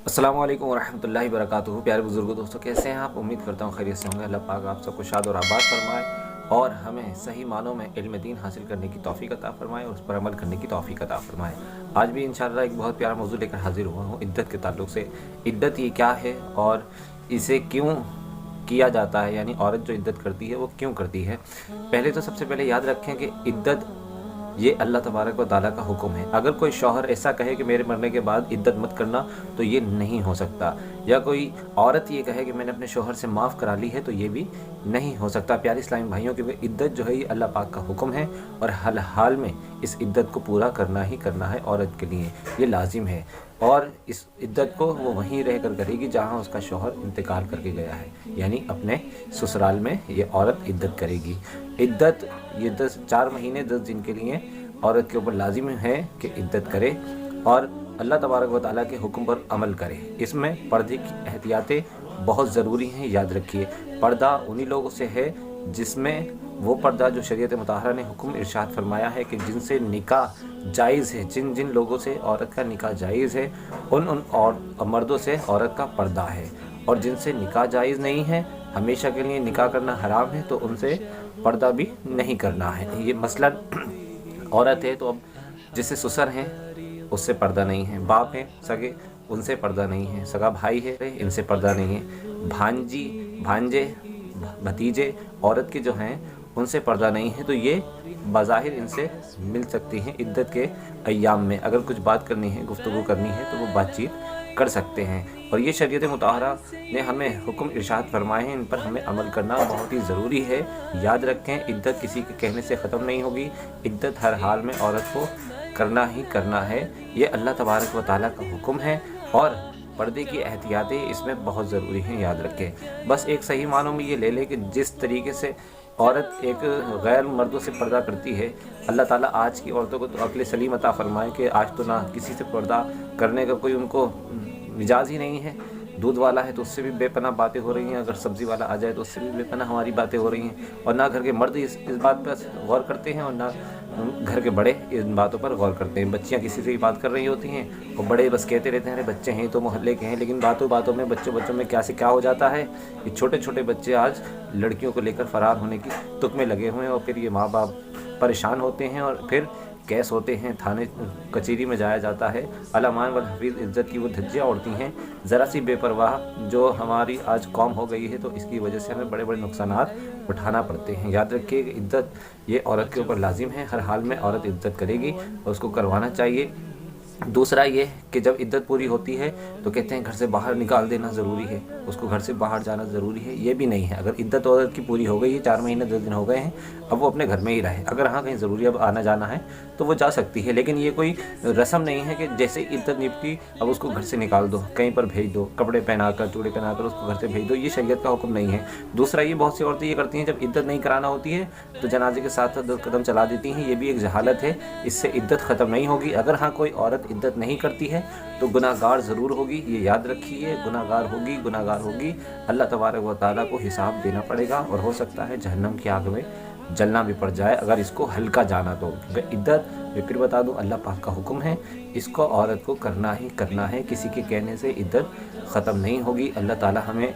अस्सलामु अलैकुम वरहमतुल्लाहि वबरकातुहू। प्यारे बुजुर्गों, दोस्तों, कैसे हैं आप? उम्मीद करता हूँ खैरियत से होंगे। अल्लाह पाक आप सबको शाद और आबाद फरमाए और हमें सही मानों में इल्म दीन हासिल करने की तौफीक अता फरमाए और उस पर अमल करने की तौफीक अता फरमाए। आज भी इंशाअल्लाह एक बहुत प्यारा मौजू लेकर हाजिर हुआ हूँ इद्दत के ताल्लुक़ से। इद्दत ये क्या है और इसे क्यों किया जाता है, यानी औरत जो इद्दत करती है वो क्यों करती है। पहले तो सबसे पहले याद रखें कि इद्दत ये अल्लाह तबारक व तआला का हुक्म है। अगर कोई शौहर ऐसा कहे कि मेरे मरने के बाद इद्दत मत करना, तो ये नहीं हो सकता। या कोई औरत ये कहे कि मैंने अपने शौहर से माफ़ करा ली है, तो ये भी नहीं हो सकता। प्यारे इस्लामी भाइयों, क्योंकि इद्दत जो है ये अल्लाह पाक का हुक्म है और हर हाल में इस इद्दत को पूरा करना ही करना है औरत के लिए, ये लाजिम है। और इस इद्दत को वो वहीं रह कर करेगी जहाँ उसका शौहर इंतकाल करके गया है, यानी अपने ससुराल में ये औरत इद्दत करेगी। इद्दत ये 4 महीने 10 दिन के लिए औरत के ऊपर लाजिम है कि इद्दत करे और अल्लाह तबारक व तआला के हुक्म पर अमल करे। इसमें पर्दे की एहतियातें बहुत ज़रूरी हैं, याद रखिए। पर्दा उन्हीं लोगों से है जिसमें वो पर्दा जो शरीयत मुताहरा ने हुक्म इरशाद फरमाया है कि जिनसे निकाह जायज़ है, जिन जिन लोगों से औरत का निकाह जायज़ है उन और मर्दों से औरत का पर्दा है। और जिनसे निकाह जायज़ नहीं है, हमेशा के लिए निकाह करना हराम है, तो उनसे पर्दा भी नहीं करना है। ये मसलन औरत है तो अब जिससे ससुर हैं उससे पर्दा नहीं है, बाप हैं सगे उनसे पर्दा नहीं है, सगा भाई है इनसे पर्दा नहीं है, भांजी भांजे भतीजे औरत के जो हैं उनसे पर्दा नहीं है। तो ये बज़ाहिर इनसे मिल सकती हैं इद्दत के अय्याम में। अगर कुछ बात करनी है, गुफ्तगू करनी है, तो वो बातचीत कर सकते हैं। और ये शरीयत मुताहरा ने हमें हुक्म इरशाद फरमाए हैं, इन पर हमें अमल करना बहुत ही ज़रूरी है। याद रखें, इद्दत किसी के कहने से ख़त्म नहीं होगी। इद्दत हर हाल में औरत को करना ही करना है, ये अल्लाह तबारक व तआला का हुक्म है। और पर्दे की एहतियातें इसमें बहुत ज़रूरी हैं, याद रखें। बस एक सही मानों में ये ले लें कि जिस तरीके से औरत एक गैर मर्दों से पर्दा करती है, अल्लाह ताला आज की औरतों को तो अक्ल सलीम अता फरमाए कि आज तो ना किसी से पर्दा करने का कोई उनको मिजाज ही नहीं है। दूध वाला है तो उससे भी बेपनाह बातें हो रही हैं, अगर सब्ज़ी वाला आ जाए तो उससे भी बेपनाह हमारी बातें हो रही हैं। और ना घर के मर्द इस बात पर गौर करते हैं और ना घर के बड़े इन बातों पर गौर करते हैं। बच्चियां किसी से भी बात कर रही होती हैं और बड़े बस कहते रहते हैं अरे बच्चे हैं तो मोहल्ले के हैं, लेकिन बातों बातों में बच्चों में क्या से क्या हो जाता है कि छोटे छोटे बच्चे आज लड़कियों को लेकर फ़रार होने की तुक में लगे हुए हैं। और फिर ये माँ बाप परेशान होते हैं और फिर केस होते हैं, थाने कचहरी में जाया जाता है। अलामान वल हफीज़ इज़्ज़त की वो धज्जियाँ उड़ती हैं। ज़रा सी बेपरवाह जो हमारी आज कौम हो गई है, तो इसकी वजह से हमें बड़े बड़े नुकसानात उठाना पड़ते हैं। याद रखिए कि इद्दत ये औरत के ऊपर लाजिम है, हर हाल में औरत इद्दत करेगी और उसको करवाना चाहिए। दूसरा ये कि जब इद्दत पूरी होती है तो कहते हैं घर से बाहर निकाल देना ज़रूरी है, उसको घर से बाहर जाना ज़रूरी है। ये भी नहीं है। अगर इद्दत औरत की पूरी हो गई है, 4 महीने 10 दिन हो गए हैं, अब वो अपने घर में ही रहे। अगर हाँ कहीं ज़रूरी अब आना जाना है तो वो जा सकती है, लेकिन ये कोई रस्म नहीं है कि जैसे इद्दत निपटी अब उसको घर से निकाल दो, कहीं पर भेज दो, कपड़े पहनाकर चूड़े पहनाकर उसको घर से भेज दो। ये शरीयत का हुक्म नहीं है। दूसरा ये बहुत सी औरतें ये करती हैं, जब इद्दत नहीं कराना होती है तो जनाजे के साथ 10 कदम चला देती हैं। ये भी एक जहालत है, इससे इद्दत ख़त्म नहीं होगी। अगर हाँ कोई औरत इद्दत नहीं करती है तो गुनाहगार ज़रूर होगी, ये याद रखिए। गुनाहगार होगी। अल्लाह तबारक व तआला को हिसाब देना पड़ेगा और हो सकता है जहन्नम की आग में जलना भी पड़ जाए अगर इसको हल्का जाना तो। इद्दत मैं फिर बता दूं अल्लाह पाक का हुक्म है, इसको औरत को करना ही करना है। किसी के कहने से इद्दत ख़त्म नहीं होगी। अल्लाह ताला हमें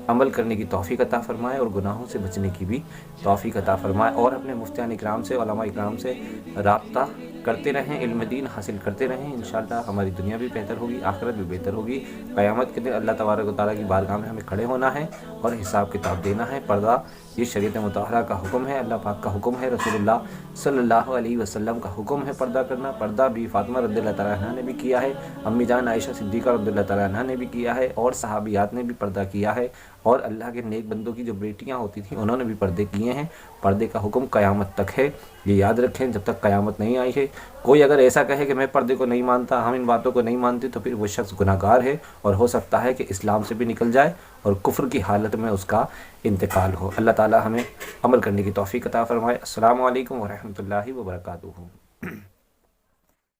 अमल करने की तौफीक अता फ़रमाए और गुनाहों से बचने की भी तौफीक अता फ़रमाए। और अपने मुफ्तियान इकराम से, उलमा इकराम से राब्ता करते रहें, इल्म दीन हासिल करते रहें। इंशाअल्लाह हमारी दुनिया भी बेहतर होगी, आखिरत भी बेहतर होगी। क़यामत के दिन अल्लाह तबारक व तआला की बारगाह में हमें खड़े होना है और हिसाब किताब देना है। पर्दा ये शरीयत मुताहरा का हुक्म है, अल्लाह पाक का हुक्म है, रसूलुल्लाह सल्लल्लाहु अलैहि वसल्लम का हुक्म है पर्दा करना। पर्दा भी फ़ातिमा रज़ियल्लाहु तआला अन्हा ने भी किया है, अम्मी जान आयशा सिद्दीक़ा रज़ियल्लाहु तआला अन्हा ने भी किया है और सहाबियात ने भी पर्दा किया है। और अल्लाह के नेक बंदों की जो बेटियां होती थी उन्होंने भी पर्दे किए हैं। पर्दे का हुक्म क़यामत तक है, ये याद रखें। जब तक क़यामत नहीं आई है, कोई अगर ऐसा कहे कि मैं पर्दे को नहीं मानता, हम इन बातों को नहीं मानते, तो फिर वो शख्स गुनाहगार है और हो सकता है कि इस्लाम से भी निकल जाए और कुफ्र की हालत में उसका इंतकाल हो। अल्लाह ताला हमें अमल करने की तौफीक अता फ़रमाए। अस्सलामु अलैकुम वरहमतुल्लाहि वबरकातुहू।